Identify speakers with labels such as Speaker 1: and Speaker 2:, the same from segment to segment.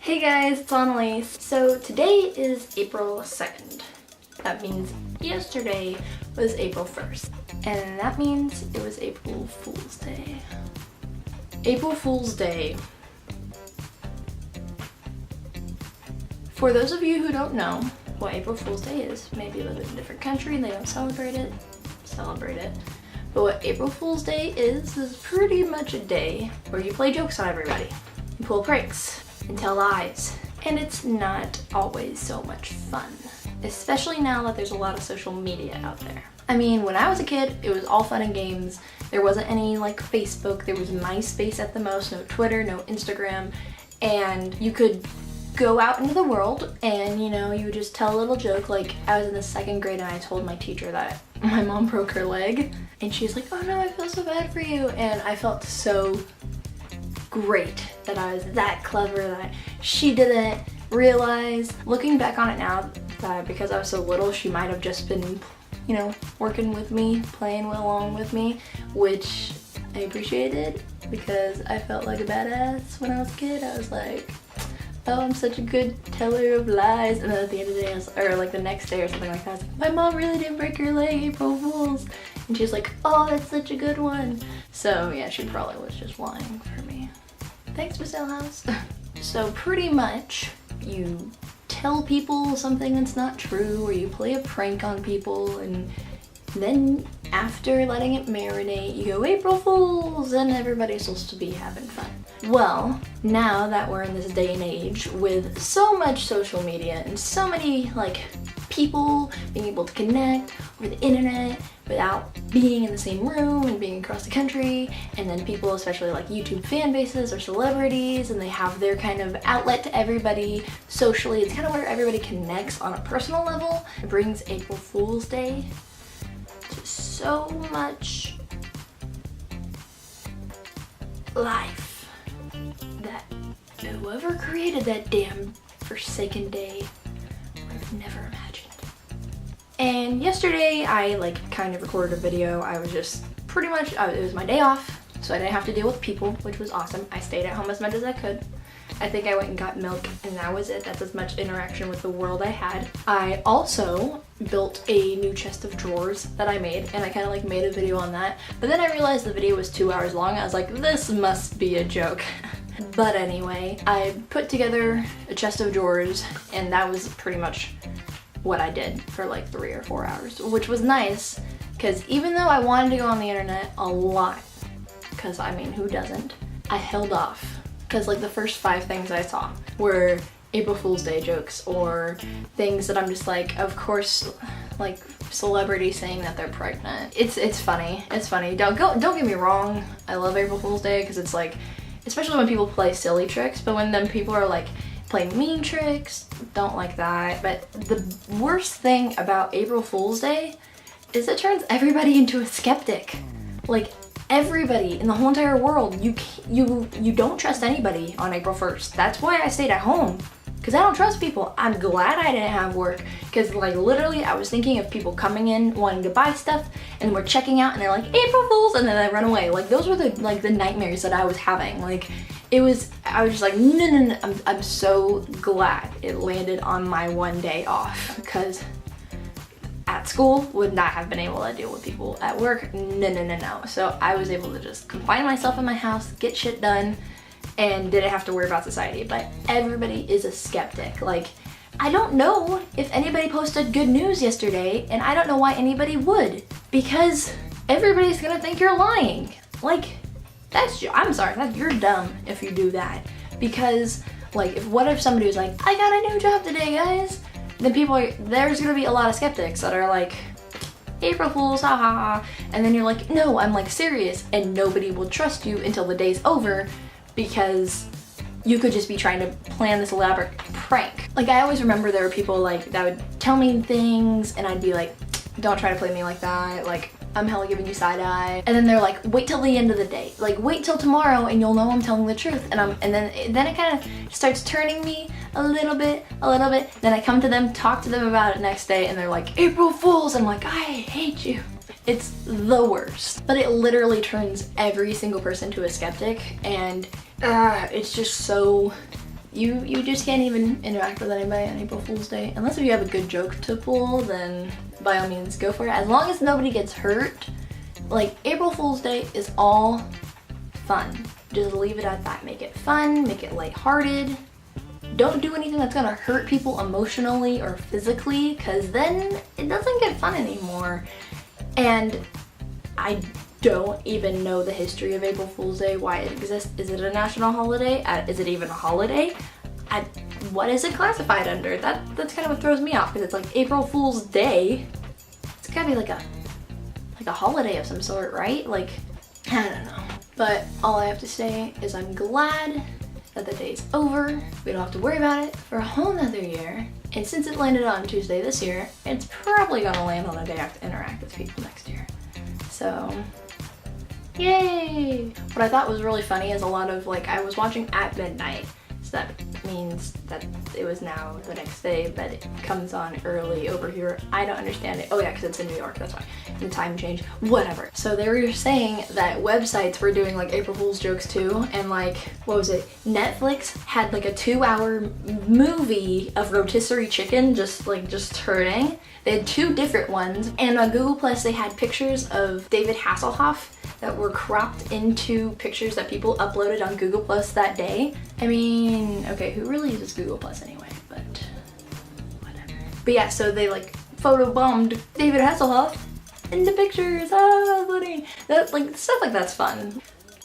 Speaker 1: Hey guys, it's Annalise. So today is April 2nd. That means yesterday was April 1st. And that means it was April Fool's Day. April Fool's Day. For those of you who don't know what April Fool's Day is, maybe you live in a different country and they don't celebrate it. But what April Fool's Day is pretty much a day where you play jokes on everybody. You pull pranks and tell lies. And it's not always so much fun, especially now that there's a lot of social media out there. I mean, when I was a kid, it was all fun and games. There wasn't any like Facebook, there was MySpace at the most, no Twitter, no Instagram, and you could go out into the world and you would just tell a little joke. Like I was in the 2nd grade and I told my teacher that my mom broke her leg and she's like, oh no, I feel so bad for you. And I felt so great that I was that clever that she didn't realize. Looking back on it now, that because I was so little, she might have just been, working with me, playing along with me, which I appreciated because I felt like a badass when I was a kid. I was like, oh, I'm such a good teller of lies. And then at the end of the day, or like the next day or something like that, I was like, my mom really didn't break her leg, April Fools. And she's like, oh, that's such a good one. So yeah, she probably was just lying for me. Thanks, Miss House. So pretty much you tell people something that's not true, or you play a prank on people, and then after letting it marinate, you go April Fools, and everybody's supposed to be having fun. Well, now that we're in this day and age with so much social media and so many people being able to connect over the internet without being in the same room and being across the country, and then people, especially like YouTube fan bases or celebrities, and they have their kind of outlet to everybody socially. It's kind of where everybody connects on a personal level. It brings April Fool's Day to so much life that whoever created that damn forsaken day would have never imagined. And yesterday I kind of recorded a video. I was just pretty much, it was my day off, so I didn't have to deal with people, which was awesome. I stayed at home as much as I could. I think I went and got milk and that was it. That's as much interaction with the world I had. I also built a new chest of drawers that I made, and I kind of made a video on that. But then I realized the video was 2 hours long. I was like, this must be a joke. But anyway, I put together a chest of drawers, and that was pretty much what I did for 3 or 4 hours, which was nice because even though I wanted to go on the internet a lot, because I mean, who doesn't, I held off because the first 5 things I saw were April Fool's Day jokes or things that I'm just of course, celebrities saying that they're pregnant. It's funny. It's funny. Don't get me wrong. I love April Fool's Day because it's especially when people play silly tricks, but when then people are playing mean tricks, don't like that. But the worst thing about April Fool's Day is it turns everybody into a skeptic. Everybody in the whole entire world, you don't trust anybody on April 1st. That's why I stayed at home, because I don't trust people. I'm glad I didn't have work, because literally I was thinking of people coming in wanting to buy stuff and we're checking out and they're like, April Fools, and then they run away. Those were the nightmares that I was having. I was just no. I'm so glad it landed on my one day off, because at school would not have been able to deal with people at work. No. So I was able to just confine myself in my house, get shit done, and didn't have to worry about society. But everybody is a skeptic. I don't know if anybody posted good news yesterday, and I don't know why anybody would, because everybody's gonna think you're lying. I'm sorry, you're dumb if you do that. Because what if somebody was like, I got a new job today, guys? Then there's gonna be a lot of skeptics that are like, April Fools, ha ha ha. And then you're like, no, I'm serious. And nobody will trust you until the day's over, because you could just be trying to plan this elaborate prank. I always remember there were people that would tell me things and I'd be like, don't try to play me like that. I'm hella giving you side eye. And then they're like, wait till the end of the day. Wait till tomorrow and you'll know I'm telling the truth. And then it kind of starts turning me a little bit. Then I come to them, talk to them about it next day, and they're like, April Fools. I'm like, I hate you. It's the worst. But it literally turns every single person to a skeptic, and it's just so You just can't even interact with anybody on April Fool's Day. Unless if you have a good joke to pull, then by all means go for it. As long as nobody gets hurt. Like, April Fool's Day is all fun. Just leave it at that. Make it fun, make it lighthearted. Don't do anything that's gonna hurt people emotionally or physically, because then it doesn't get fun anymore. And I don't even know the history of April Fool's Day, why it exists. Is it a national holiday? Is it even a holiday? What is it classified under? That's kind of what throws me off, because it's like April Fool's Day. It's gotta be like a holiday of some sort, right? Like, I don't know. But all I have to say is I'm glad that the day's over. We don't have to worry about it for a whole nother year. And since it landed on Tuesday this year, it's probably gonna land on a day I have to interact with people next year. So, yay! What I thought was really funny is a lot of, like, I was watching at midnight. So that means that it was now the next day, but it comes on early over here. I don't understand it. Oh yeah, because it's in New York, that's why. The time change, whatever. So they were saying that websites were doing like April Fool's jokes too, and like, what was it? Netflix had like a 2-hour movie of rotisserie chicken just hurting. They had 2 different ones, and on Google Plus they had pictures of David Hasselhoff that were cropped into pictures that people uploaded on Google Plus that day. I mean, okay, who really uses Google Plus anyway, but whatever. But yeah, so they like photobombed David Hasselhoff in the pictures. Ah, funny. That, like, stuff like that's fun.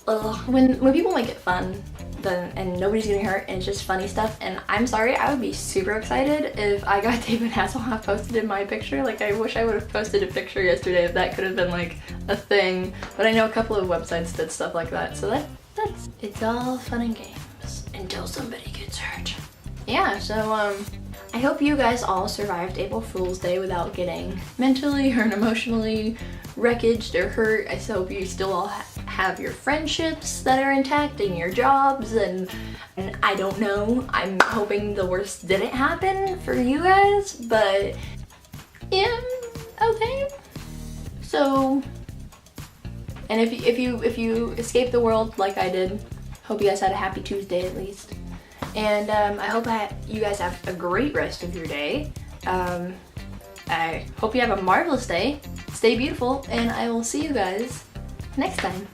Speaker 1: Ugh. When people make it fun, and nobody's getting hurt, and it's just funny stuff, and I'm sorry, I would be super excited if I got David Hasselhoff posted in my picture. Like, I wish I would have posted a picture yesterday if that could have been like a thing, but I know a couple of websites did stuff like that, so that's it's all fun and games until somebody gets hurt. Yeah, so I hope you guys all survived April Fool's Day without getting mentally or emotionally wreckaged or hurt. I hope you still all have your friendships that are intact and your jobs, and I don't know, I'm hoping the worst didn't happen for you guys, but yeah, okay. So, and if you escaped the world like I did, hope you guys had a happy Tuesday at least. And I hope you guys have a great rest of your day. I hope you have a marvelous day. Stay beautiful, and I will see you guys next time.